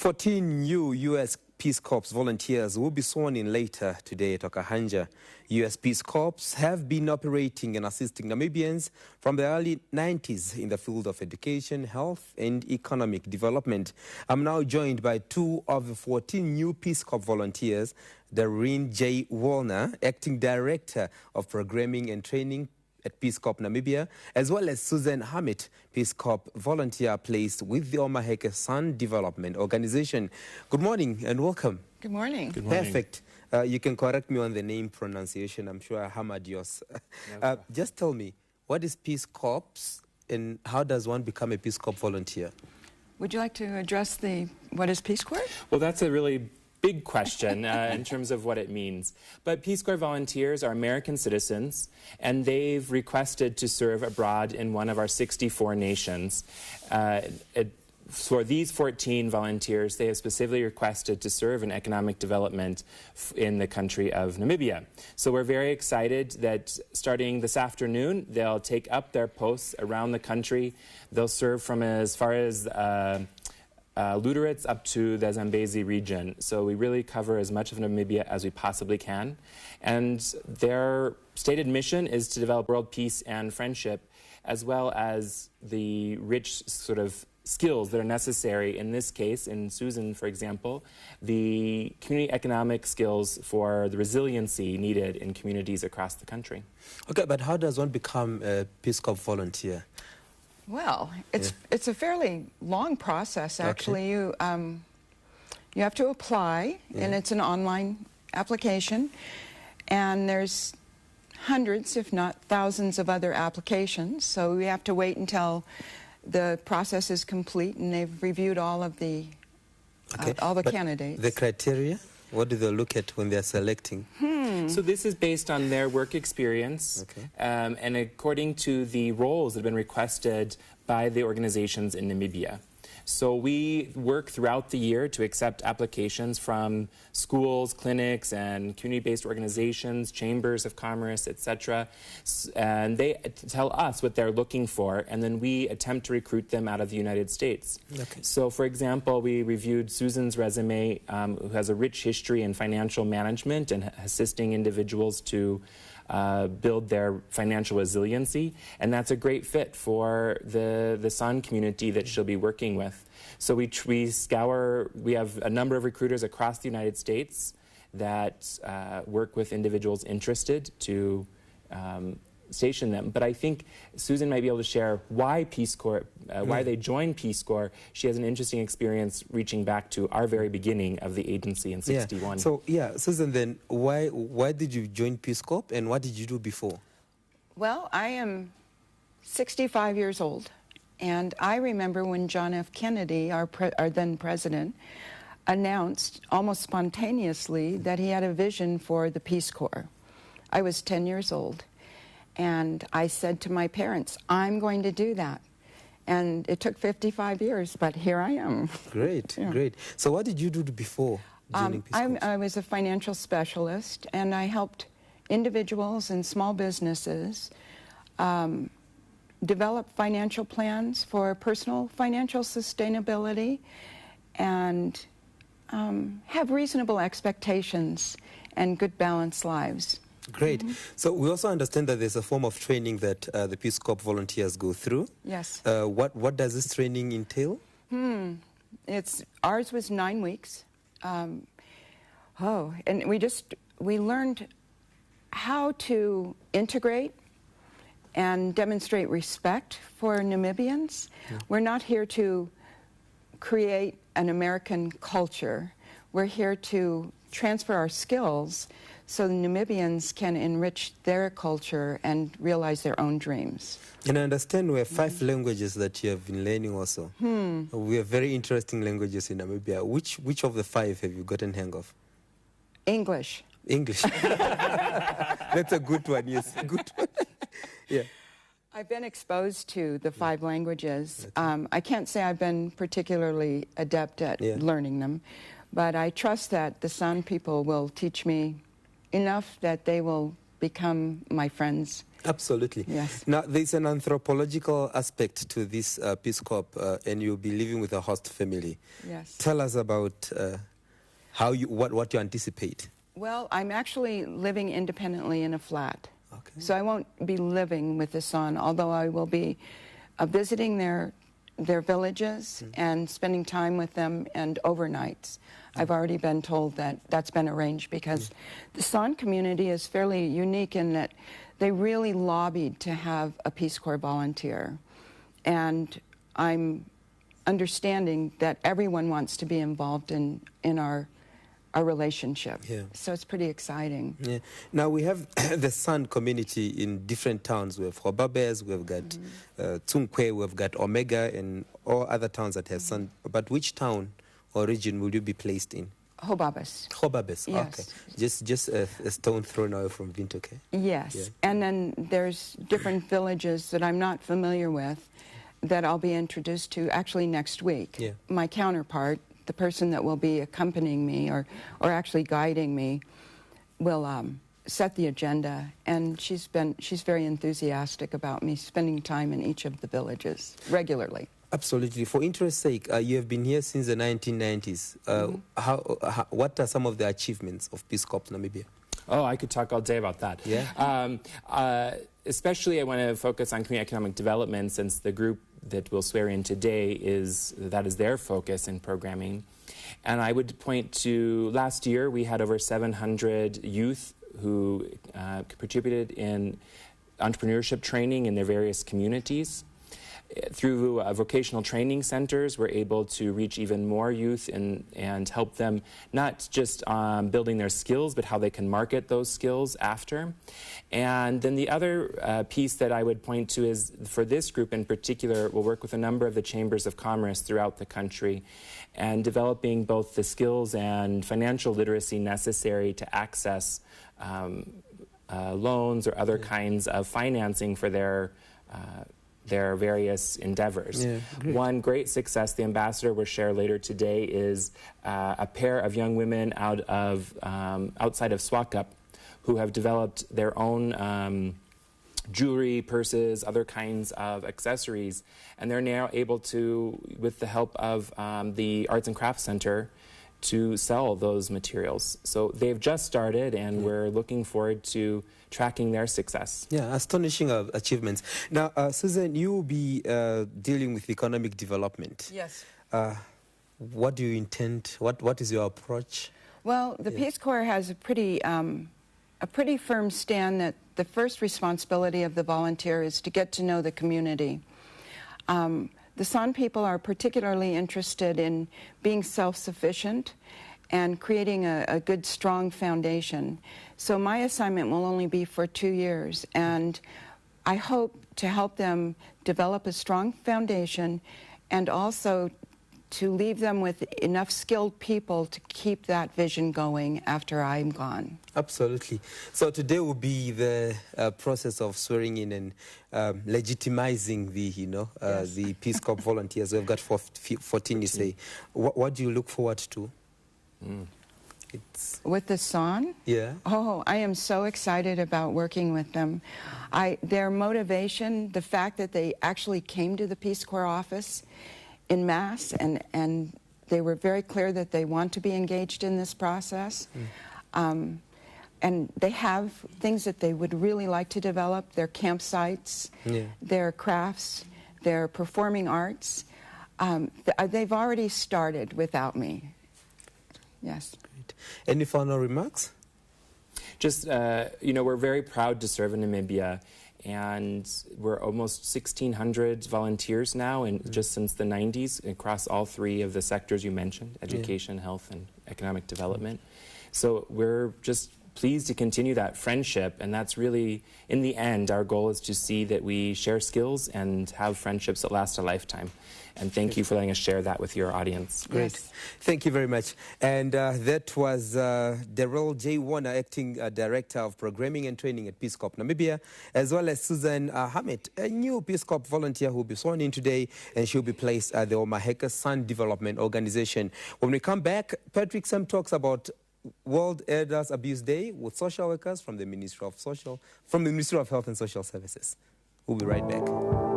14 new U.S. Peace Corps volunteers will be sworn in later today at Okahandja. U.S. Peace Corps have been operating and assisting Namibians from the early 90s in the field of education, health, and economic development. I'm now joined by two of the 14 new Peace Corps volunteers, Daryn Warner, Acting Director of Programming and Training at Peace Corp Namibia, as well as Susam Hammit, Peace Corps volunteer placed with the Omaheke Sun Development Organization. Good morning and welcome. Good morning. Good morning. Perfect. You can correct me on the name pronunciation. I'm sure I hammered yours. Just tell me, what is Peace Corps and how does one become a Peace Corps volunteer? Would you like to address what is Peace Corps? Well, that's a really big question in terms of what it means. But Peace Corps volunteers are American citizens, and they've requested to serve abroad in one of our 64 nations. For these 14 volunteers, they have specifically requested to serve in economic development in the country of Namibia. So we're very excited that starting this afternoon, they'll take up their posts around the country. They'll serve from as far as Lüderitz up to the Zambezi region. So we really cover as much of Namibia as we possibly can. And their stated mission is to develop world peace and friendship, as well as the rich sort of skills that are necessary, in this case, in Susam, for example, the community economic skills for the resiliency needed in communities across the country. Okay, but how does one become a Peace Corps volunteer? Well, it's a fairly long process, actually. Okay. You have to apply, and it's an online application, and there's hundreds, if not thousands, of other applications. So we have to wait until the process is complete and they've reviewed all of the candidates. The criteria? What do they look at when they're selecting? So this is based on their work experience, and according to the roles that have been requested by the organizations in Namibia. So we work throughout the year to accept applications from schools, clinics, and community-based organizations, chambers of commerce, etc. And they tell us what they're looking for, and then we attempt to recruit them out of the United States. Okay. So, for example, we reviewed Susan's resume, who has a rich history in financial management and assisting individuals to build their financial resiliency, and that's a great fit for the Sun community that she'll be working with. So we have a number of recruiters across the United States that work with individuals interested to station them. But I think Susan might be able to share why Peace Corps, why they joined Peace Corps. She has an interesting experience reaching back to our very beginning of the agency in '61. So, Susan, then why did you join Peace Corps and what did you do before? Well, I am 65 years old, and I remember when John F. Kennedy, our then president, announced almost spontaneously that he had a vision for the Peace Corps. I was 10 years old. And I said to my parents, I'm going to do that. And it took 55 years, but here I am. Great, great. So what did you do before joining Peace Corps? I was a financial specialist, and I helped individuals and small businesses develop financial plans for personal financial sustainability and have reasonable expectations and good balanced lives. Great. So we also understand that there's a form of training that the Peace Corps volunteers go through. Yes. What does this training entail? Ours was 9 weeks. And we learned how to integrate and demonstrate respect for Namibians. We're not here to create an American culture. We're here to transfer our skills so the Namibians can enrich their culture and realize their own dreams. And I understand we have 5 languages that you have been learning also. We have very interesting languages in Namibia. Which of the 5 have you gotten hang of? English. English. That's a good one, yes. Good one. Yeah. I've been exposed to the 5 languages. I can't say I've been particularly adept at learning them, but I trust that the San people will teach me enough that they will become my friends Absolutely. Yes. Now, there's an anthropological aspect to this Peace Corps, and you'll be living with a host family. Yes. Tell us about what you anticipate. Well, I'm actually living independently in a flat. Okay. So I won't be living with the son, although I will be visiting their villages and spending time with them and overnights. I've already been told that that's been arranged because the San community is fairly unique in that they really lobbied to have a Peace Corps volunteer. And I'm understanding that everyone wants to be involved in our relationship. Yeah. So it's pretty exciting. Yeah. Now, we have the San community in different towns. We have Hobabes, we've got Tsunkwe, we've got Omega, and all other towns that have San. But which town or region will you be placed in? Hobabes. Hobabes, Yes. Okay. Just a stone thrown away from Vintoke. Yes. Yeah. And then there's different villages that I'm not familiar with that I'll be introduced to actually next week. Yeah. My counterpart, the person that will be accompanying me or actually guiding me, will set the agenda, and she's very enthusiastic about me spending time in each of the villages regularly. Absolutely. For interest's sake, you have been here since the 1990s. What are some of the achievements of Peace Corps Namibia? Oh, I could talk all day about that. Yeah. Especially I want to focus on community economic development, since the group that we'll swear in today that is their focus in programming. And I would point to last year we had over 700 youth who contributed in entrepreneurship training in their various communities. Through vocational training centers, we're able to reach even more youth and help them not just building their skills, but how they can market those skills after. And then the other piece that I would point to is, for this group in particular, we'll work with a number of the chambers of commerce throughout the country and developing both the skills and financial literacy necessary to access loans or other kinds of financing for their various endeavors. Yeah, One great success the ambassador will share later today is a pair of young women outside of Swakop who have developed their own jewelry, purses, other kinds of accessories, and they're now able to, with the help of the Arts and Crafts Center, to sell those materials. So they've just started, and we're looking forward to tracking their success. Yeah, astonishing achievements. Now, Susan, you will be dealing with economic development. Yes. What do you intend? What is your approach? Well, the Peace Corps has a pretty firm stand that the first responsibility of the volunteer is to get to know the community. The San people are particularly interested in being self-sufficient and creating a good, strong foundation. So my assignment will only be for 2 years, and I hope to help them develop a strong foundation and also to leave them with enough skilled people to keep that vision going after I'm gone. Absolutely. So today will be the process of swearing in and legitimizing the Peace Corps volunteers. We've got 14, you say. What do you look forward to? With the San? Yeah. Oh, I am so excited about working with them. Their motivation, the fact that they actually came to the Peace Corps office in mass, and they were very clear that they want to be engaged in this process. And they have things that they would really like to develop, their campsites, their crafts, their performing arts. They've already started without me. Yes. Great. Any final remarks? Just, we're very proud to serve in Namibia, and we're almost 1,600 volunteers now, and just since the 90s, across all three of the sectors you mentioned, education, health, and economic development. So we're just pleased to continue that friendship, and that's really, in the end, our goal is to see that we share skills and have friendships that last a lifetime. And thank you for letting us share that with your audience. Great. Yes. Thank you very much. And that was Daryn J. Warner, Acting Director of Programming and Training at Peace Corps Namibia, as well as Susam Hammit, a new Peace Corps volunteer who will be sworn in today, and she'll be placed at the Omaheka San Development Organization. When we come back, Patrick Sam talks about World Elders Abuse Day with social workers from the Ministry of Health and Social Services. We'll be right back.